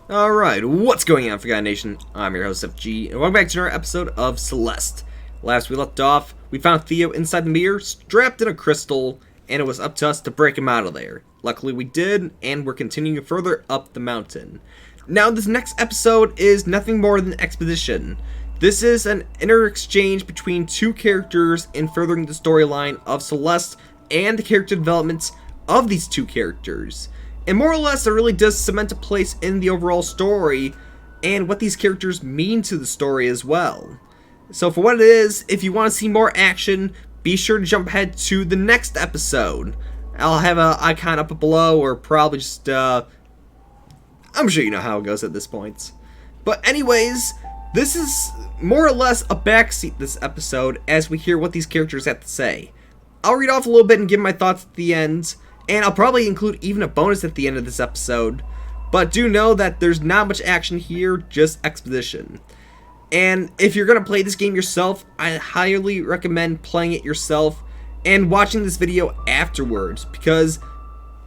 Alright, what's going on, Forgotten Nation? I'm your host, FG, and welcome back to another episode of Celeste. Last we left off, we found Theo inside the mirror, strapped in a crystal, and it was up to us to break him out of there. Luckily we did, and we're continuing further up the mountain. Now this next episode is nothing more than exposition. This is an inner exchange between two characters in furthering the storyline of Celeste and the character developments of these two characters. And more or less, it really does cement a place in the overall story and what these characters mean to the story as well. So for what it is, if you want to see more action, be sure to jump ahead to the next episode. I'll have an icon up below, or probably just, I'm sure you know how it goes at this point. But anyways, this is more or less a backseat this episode as we hear what these characters have to say. I'll read off a little bit and give my thoughts at the end. And I'll probably include even a bonus at the end of this episode. But do know that there's not much action here, just exposition. And if you're going to play this game yourself, I highly recommend playing it yourself and watching this video afterwards. Because,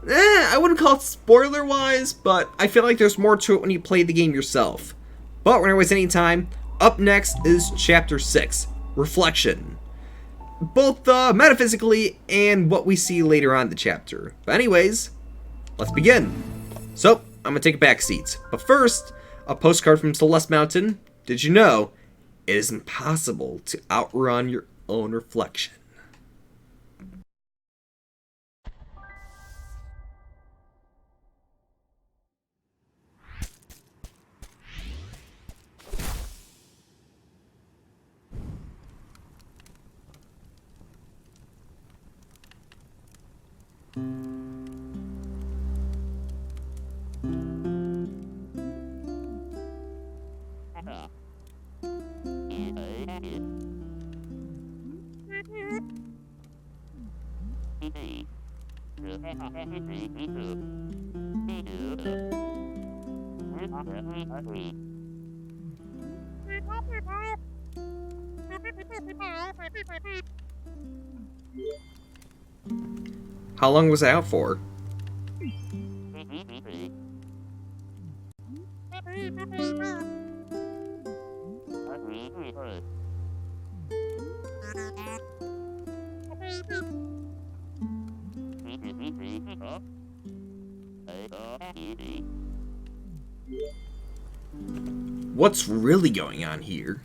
I wouldn't call it spoiler-wise, but I feel like there's more to it when you play the game yourself. But we're not wasting any time. Up next is Chapter 6, Reflection. Both metaphysically and what we see later on in the chapter. But anyways, let's begin. So, I'm going to take a back seat. But first, a postcard from Celeste Mountain. Did you know it is impossible to outrun your own reflection? How long was I out for? What's really going on here?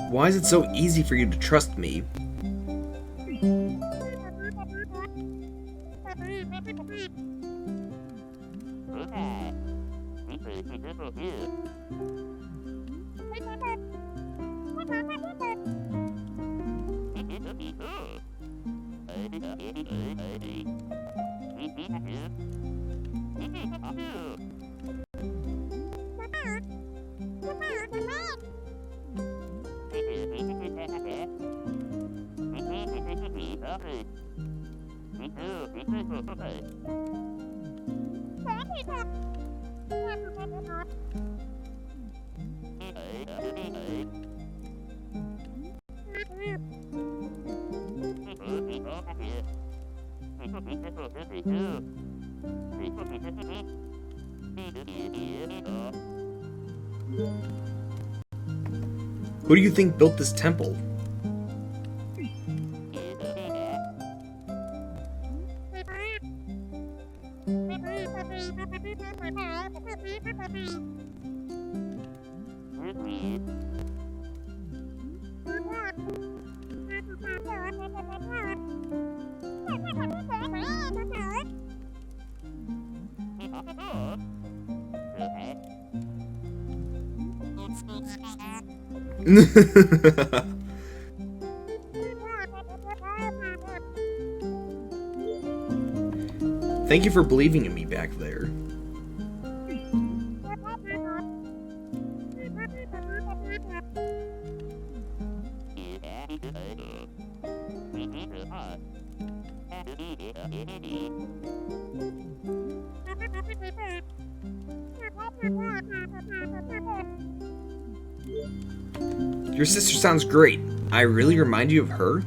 Why is it so easy for you to trust me? Who do you think built this temple? Thank you for believing in me back there. Your sister sounds great. I really remind you of her?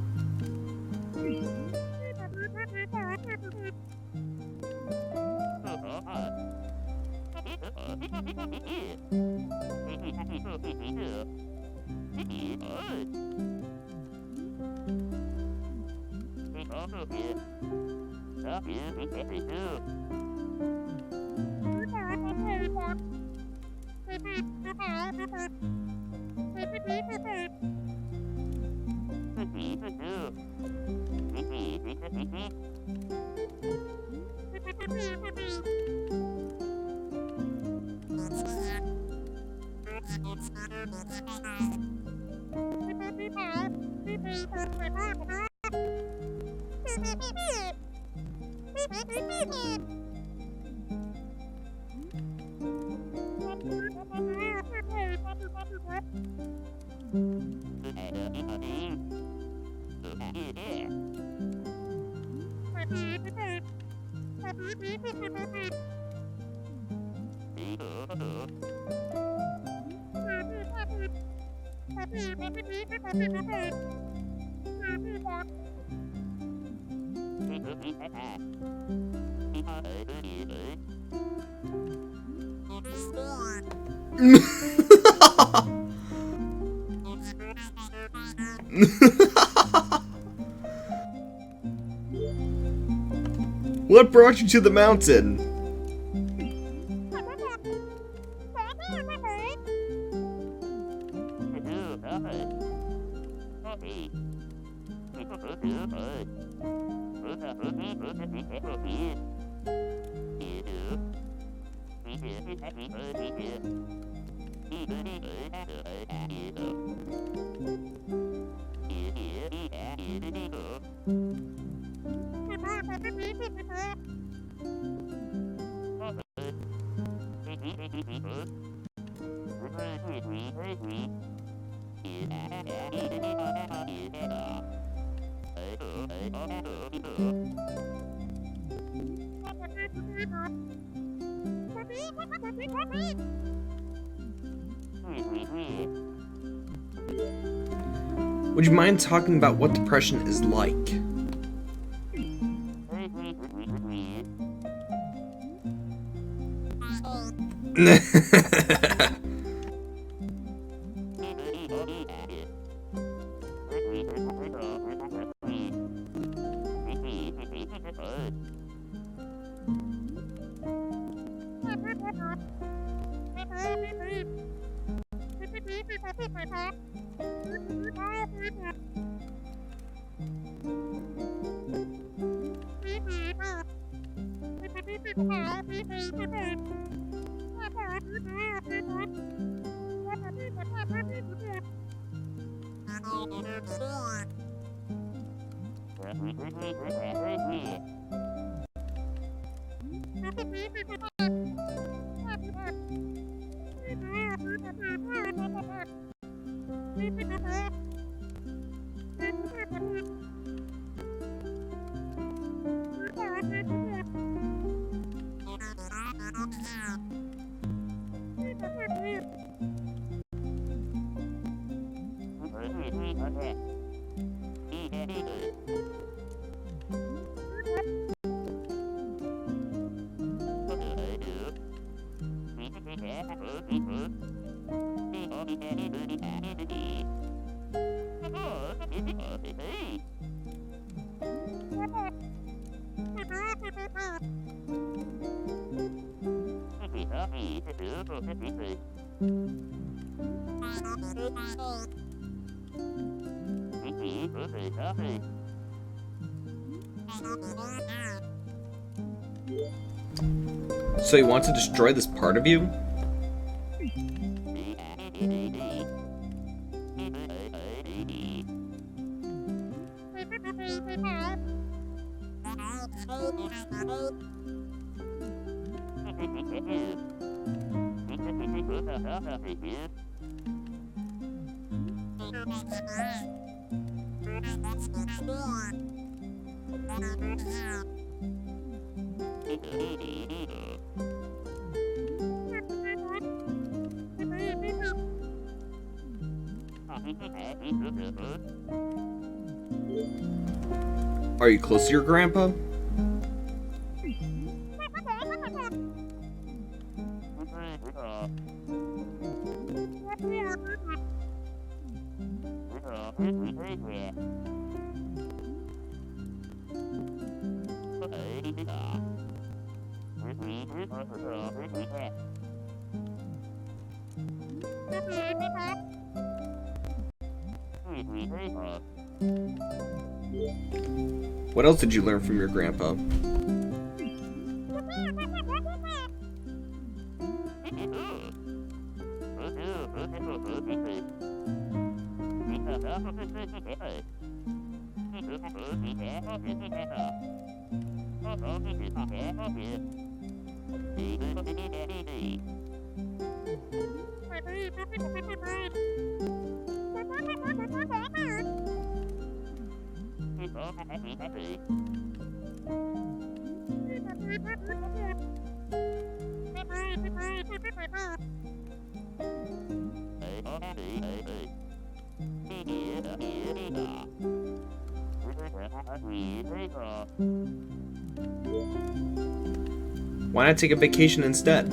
What brought you to the mountain? Would you mind talking about what depression is like? So you want to destroy this part of you? Are you close to your grandpa? What else did you learn from your grandpa? Why not take a vacation instead?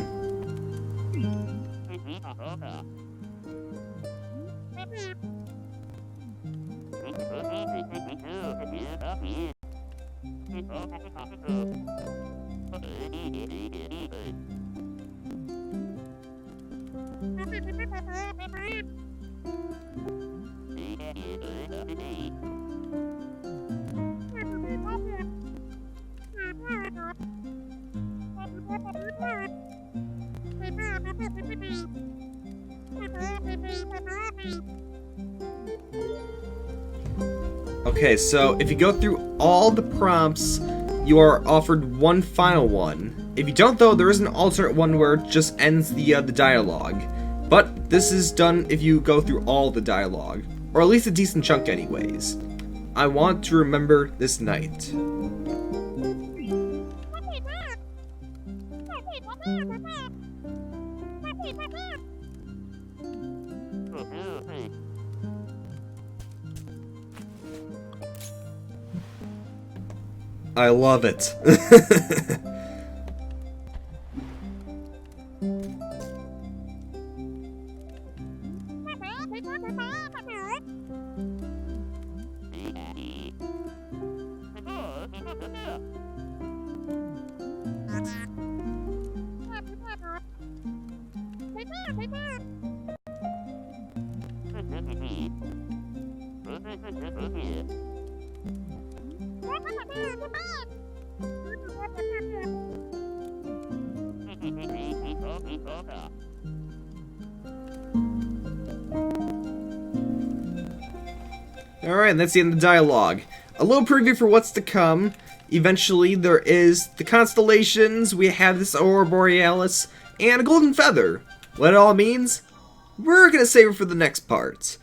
Okay, so if you go through all the prompts, you are offered one final one. If you don't, though, there is an alternate one where it just ends the dialogue. But this is done if you go through all the dialogue, or at least a decent chunk anyways. I want to remember this night. I love it. Alright, that's the end of the dialogue. A little preview for what's to come. Eventually, there is the constellations, we have this Aurora Borealis, and a golden feather. What it all means? We're gonna save it for the next part.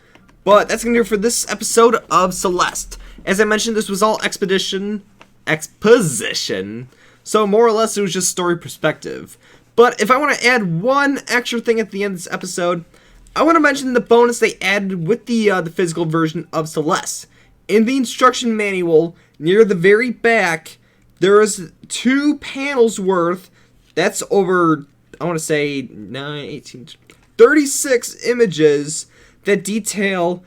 But that's gonna do it for this episode of Celeste. As I mentioned, this was all exposition, so more or less it was just story perspective. But if I want to add one extra thing at the end of this episode, I want to mention the bonus they added with the physical version of Celeste. In the instruction manual, near the very back, there is 2 panels worth, that's over, I want to say, 36 images that detail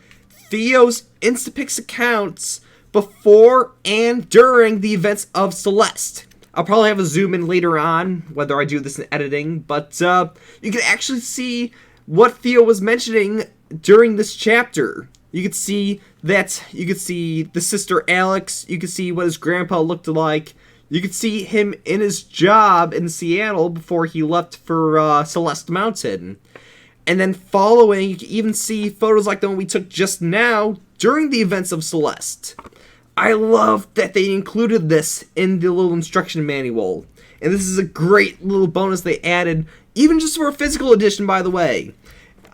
Theo's Instapix accounts before and during the events of Celeste. I'll probably have a zoom in later on, whether I do this in editing, but you can actually see what Theo was mentioning during this chapter. You could see the sister Alex, you could see what his grandpa looked like, you could see him in his job in Seattle before he left for Celeste Mountain. And then following, you can even see photos like the one we took just now during the events of Celeste. I love that they included this in the little instruction manual. And this is a great little bonus they added, even just for a physical edition, by the way.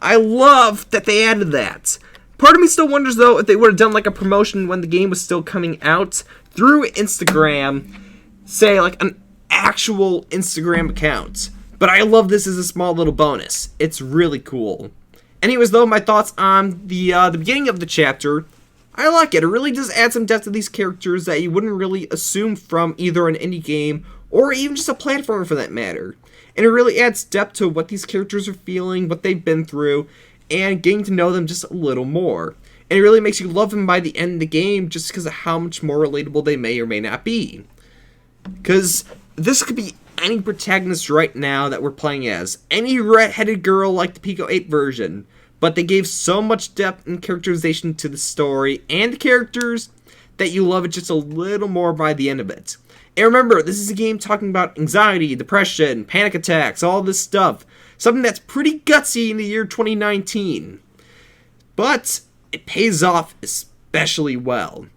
I love that they added that. Part of me still wonders, though, if they would have done like a promotion when the game was still coming out through Instagram, say like an actual Instagram account. But I love this as a small little bonus. It's really cool. Anyways, though, my thoughts on the beginning of the chapter, I like it. It really does add some depth to these characters that you wouldn't really assume from either an indie game or even just a platformer for that matter. And it really adds depth to what these characters are feeling, what they've been through, and getting to know them just a little more. And it really makes you love them by the end of the game just because of how much more relatable they may or may not be. Because this could be any protagonist right now that we're playing as. Any red-headed girl like the Pico 8 version. But they gave so much depth and characterization to the story and the characters that you love it just a little more by the end of it. And remember, this is a game talking about anxiety, depression, panic attacks, all this stuff. Something that's pretty gutsy in the year 2019. But it pays off especially well.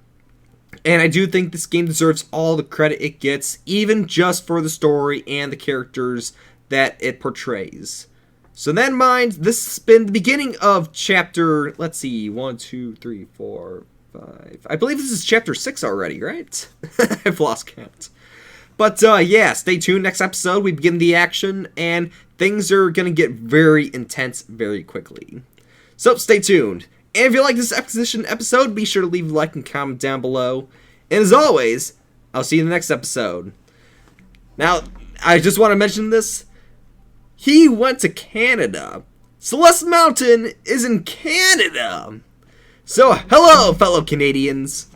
And I do think this game deserves all the credit it gets, even just for the story and the characters that it portrays. So that in mind, this has been the beginning of chapter, let's see, 1, 2, 3, 4, 5. I believe this is chapter 6 already, right? I've lost count. But yeah, stay tuned. Next episode, we begin the action, and things are going to get very intense very quickly. So stay tuned. And if you like this exposition episode, be sure to leave a like and comment down below. And as always, I'll see you in the next episode. Now, I just want to mention this. He went to Canada. Celeste Mountain is in Canada. So, hello, fellow Canadians.